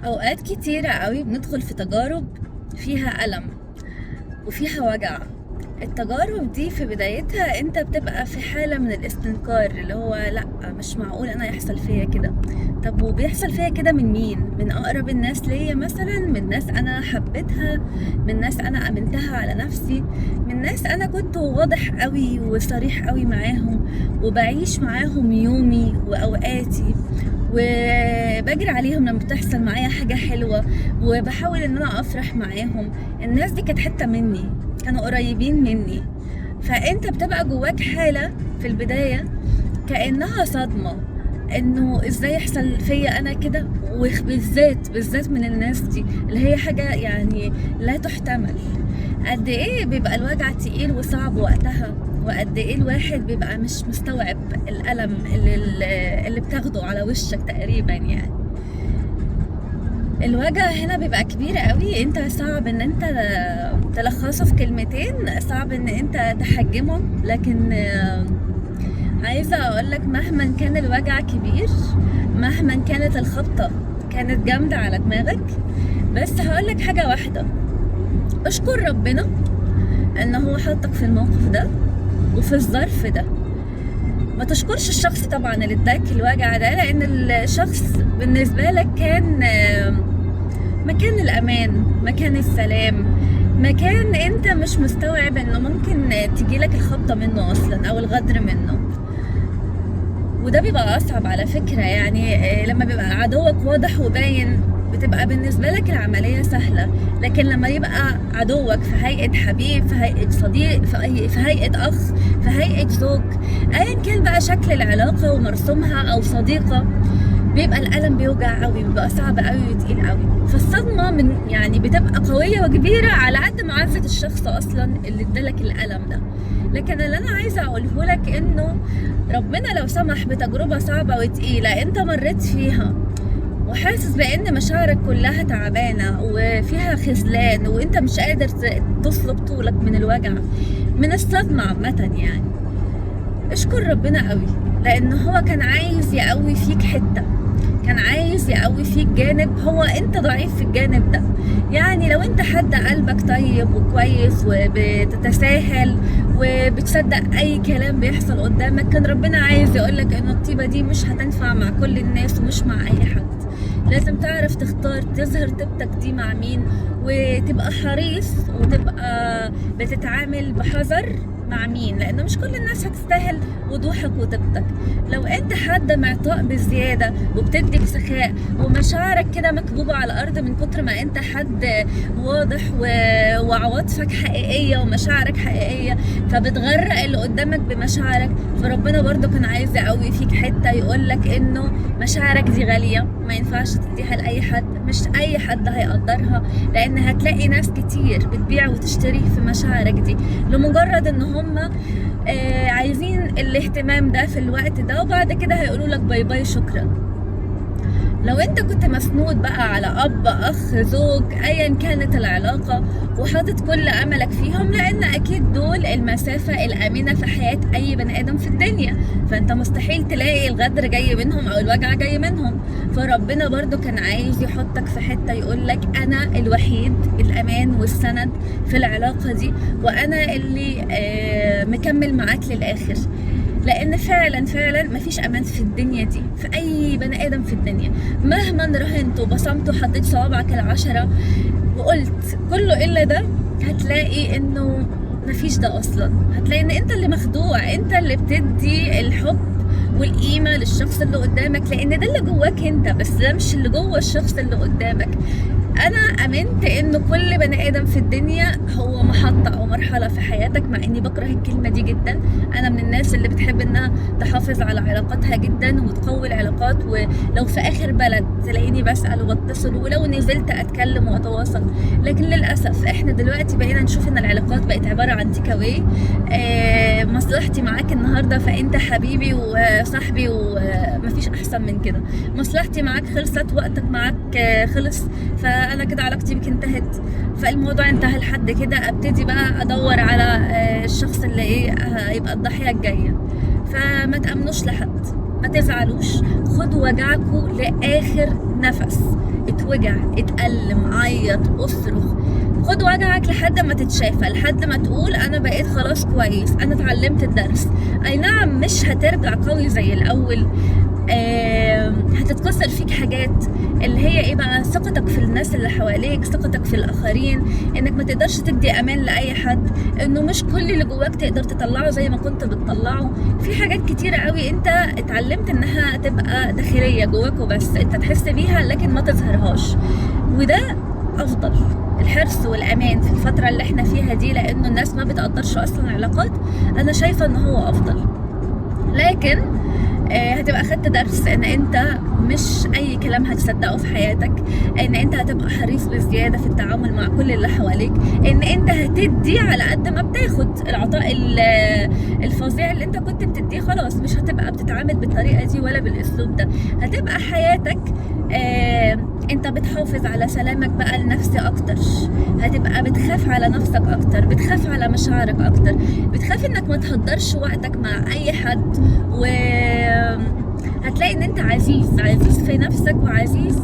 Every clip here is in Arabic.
اوقات كتيرة قوي بندخل في تجارب فيها ألم وفيها وجع. التجارب دي في بدايتها انت بتبقى في حالة من الاستنكار، اللي هو لا، مش معقول انا يحصل فيا كده. طب وبيحصل فيا كده من مين؟ من اقرب الناس ليا مثلا، من ناس انا حبيتها، من ناس انا امنتها على نفسي، من ناس انا كنت واضح قوي وصريح قوي معاهم وبعيش معاهم يومي واوقاتي وبجري عليهم لما بتحصل معايا حاجة حلوة وبحاول ان انا افرح معاهم. الناس دي كانت حتة مني، كانوا قريبين مني. فانت بتبقى جواك حالة في البداية كأنها صدمة، انه ازاي يحصل فيا انا كده، وبالذات من الناس دي اللي هي حاجة يعني لا تحتمل. قد ايه بيبقى الوجع تقيل وصعب وقتها، وقد ايه الواحد بيبقى مش مستوعب الألم اللي بتاخده على وشك تقريبا يعني. الوجع هنا بيبقى كبير قوي، انت صعب ان انت تلخصه في كلمتين، صعب ان انت تحجمه. لكن عايزة اقولك مهما كان الوجع كبير، مهما كانت الخبطة كانت جامدة على دماغك، بس هقولك حاجة واحدة: اشكر ربنا ان هو حطك في الموقف ده وفي الظرف ده. ما تشكرش الشخص طبعا اللي اداك الوجع ده، لان الشخص بالنسبة لك كان مكان الامان، مكان السلام، مكان انت مش مستوعب انه ممكن تجيلك الخبطة منه اصلا او الغدر منه. وده بيبقى اصعب على فكرة يعني. لما بيبقى عدوك واضح وباين بتبقى بالنسبة لك العملية سهلة، لكن لما يبقى عدوك في هيئة حبيب، في هيئة صديق، في هيئة أخ، في هيئة زوج، أيا كان بقى شكل العلاقة ومرسومها، أو صديقة، بيبقى الألم بيوجع قوي، بيبقى صعب قوي وتقيل قوي. فالصدمة من يعني بتبقى قوية وكبيرة على قد معزة الشخص أصلا اللي ادالك الألم ده. لكن اللي أنا عايزة أقوله لك إنه ربنا لو سمح بتجربة صعبة وتقيلة أنت مريت فيها، وحاسس بان مشاعرك كلها تعبانه وفيها خذلان وانت مش قادر تصلب طولك من الوجع، من الصدمه عامه يعني، اشكر ربنا قوي، لان هو كان عايز يقوي فيك حته، كان عايز يقوي فيك جانب هو انت ضعيف في الجانب ده. يعني لو انت حد قلبك طيب وكويس وبتتساهل وبتصدق اي كلام بيحصل قدامك، كان ربنا عايز يقولك ان الطيبة دي مش هتنفع مع كل الناس ومش مع اي حد. لازم تعرف تختار تظهر طيبتك دي مع مين، وتبقى حريص وتبقى بتتعامل بحذر مع مين، لانه مش كل الناس هتستاهل وضوحك وطيبتك. لو انت حد معطاء بزياده وبتدي بسخاء ومشاعرك كده مكبوبه على الارض من كتر ما انت حد واضح وعواطفك حقيقيه ومشاعرك حقيقيه، فبتغرق اللي قدامك بمشاعرك، فربنا برضو كان عايز يقوي فيك حته يقولك انه مشاعرك دي غاليه، ما ينفعش تديها لاي حد، مش اي حد هيقدرها، لان هتلاقي ناس كتير بتبيع وتشتري في مشاعرك دي لمجرد ان هم عايزين الاهتمام ده في الوقت ده، وبعد كده هيقولوا لك باي باي شكرا. لو انت كنت مسنود بقى على اب، اخ، زوج، ايا كانت العلاقة، وحاطط كل املك فيهم، لان اكيد دول المسافة الامنة في حياة اي بني ادم في الدنيا، فانت مستحيل تلاقي الغدر جاي منهم او الوجع جاي منهم. فربنا برضو كان عايز يحطك في حتة يقولك انا الوحيد الامان والسند في العلاقة دي، وانا اللي مكمل معاك للاخر. لان فعلا مفيش امان في الدنيا دي في اي بني ادم في الدنيا، مهما رهنت وبصمت وحطيت صوابعك العشرة وقلت كله الا ده، هتلاقي انه مفيش ده اصلا. هتلاقي ان انت اللي مخدوع، انت اللي بتدي الحب والقيمة للشخص اللي قدامك، لان ده اللي جواك انت، بس ده مش اللي جوه الشخص اللي قدامك. انا امنت انه كل بني ادم في الدنيا هو محطة او مرحلة في حياتك، مع اني بكره الكلمة دي جدا. انا من الناس اللي بتحب انها تحافظ على علاقاتها جدا وتقوي العلاقات، ولو في اخر بلد تلاقيني بسأل وبتصل، ولو نزلت اتكلم واتواصل. لكن للاسف احنا دلوقتي بقينا نشوف ان العلاقات بقت عبارة عن تيك اواي. مصلحتي معاك النهاردة فانت حبيبي وصاحبي ومفيش احسن من كده. مصلحتي معاك خلصت، وقتك معاك خلص، فانا كده علاقتي بك انتهت، فالموضوع انتهى لحد كده. ابتدي بقى ادور على الشخص اللي هيبقى الضحيه الجايه. فما تامنوش لحد، ما تزعلوش، خدوا وجعكوا لاخر نفس، اتوجع، اتألم، عيط، اصرخ، خد وجعك لحد ما تتشافى، لحد ما تقول انا بقيت خلاص كويس، انا اتعلمت الدرس. اي نعم مش هترجع قوي زي الاول، هتتكسر فيك حاجات اللي هي ايه بقى، ثقتك في الناس اللي حواليك، ثقتك في الاخرين، انك ما تقدرش تدي امان لاي حد، انه مش كل اللي جواك تقدر تطلعه زي ما كنت بتطلعه. في حاجات كتيرة قوي انت اتعلمت انها تبقى داخلية جواك وبس، انت تحس بيها لكن ما تظهرهاش، وده افضل. الحرص والامان في الفترة اللي احنا فيها دي، لانه الناس ما بتقدرش اصلا علاقات، انا شايفة ان هو افضل. لكن هتبقى خدت درس ان انت مش اي كلام هتصدقه في حياتك، ان انت هتبقى حريص بزياده في التعامل مع كل اللي حواليك، ان انت هتدي على قد ما بتاخد. العطاء الفظيع اللي انت كنت بتديه خلاص مش هتبقى بتتعامل بالطريقه دي ولا بالاسلوب ده. هتبقى حياتك انت بتحافظ على سلامك بقى النفسي اكتر، هتبقى بتخاف على نفسك اكتر، بتخاف على مشاعرك اكتر، بتخاف انك ما تهدرش وقتك مع اي حد، و هتلاقي ان انت عزيز في نفسك، وعزيز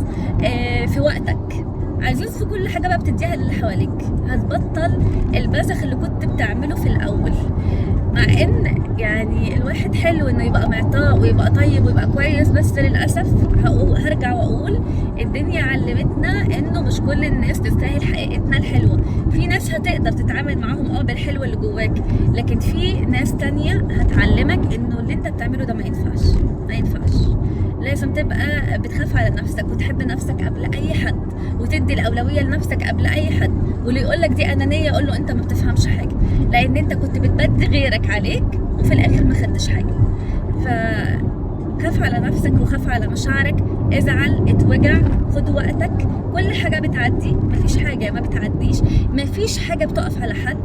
في وقتك، عزيز في كل حاجه بقى بتديها للي حواليك. هتبطل البذخ اللي كنت بتعمله في الاول، مع ان يعني الواحد حلو انه يبقى معطاء ويبقى طيب ويبقى كويس، بس للاسف هرجع واقول الدنيا علمتنا انه مش كل الناس تستاهل حقيقتنا الحلوه. في ناس هتقدر تتعامل معاهم بالحلو اللي جواك، لكن في ناس تانية هتعلمك انه اللي انت بتعمله ده ما ينفعش. لازم تبقى بتخاف على نفسك وتحب نفسك قبل اي حد، وتدي الاولويه لنفسك قبل اي حد. واللي يقول لك دي انانيه قول له انت ما بتفهمش حاجه، لان انت كنت بتبدي غيرك عليك وفي الاخر ما خدتش حاجه. فخاف على نفسك وخاف على مشاعرك، ازعل، اتوجع، خد وقتك. كل حاجه بتعدي، مفيش حاجه ما بتعديش، مفيش حاجه بتقف على حد.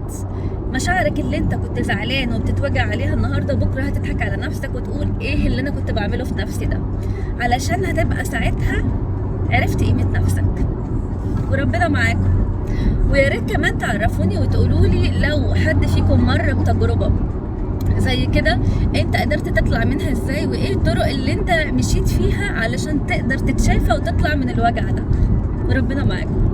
مشاعرك اللي انت كنت زعلان وبتتوجع عليها النهارده، بكره هتضحك على نفسك وتقول ايه اللي انا كنت بعمله في نفسي ده، علشان هتبقى ساعتها عرفت قيمه نفسك. وربنا معاكم. ويا ريت كمان تعرفوني وتقولوا لي لو حد فيكم مر بتجربه زي كده انت قدرت تطلع منها ازاي، وايه الطرق اللي انت مشيت فيها علشان تقدر تتشافى وتطلع من الوجع ده. وربنا معاكم.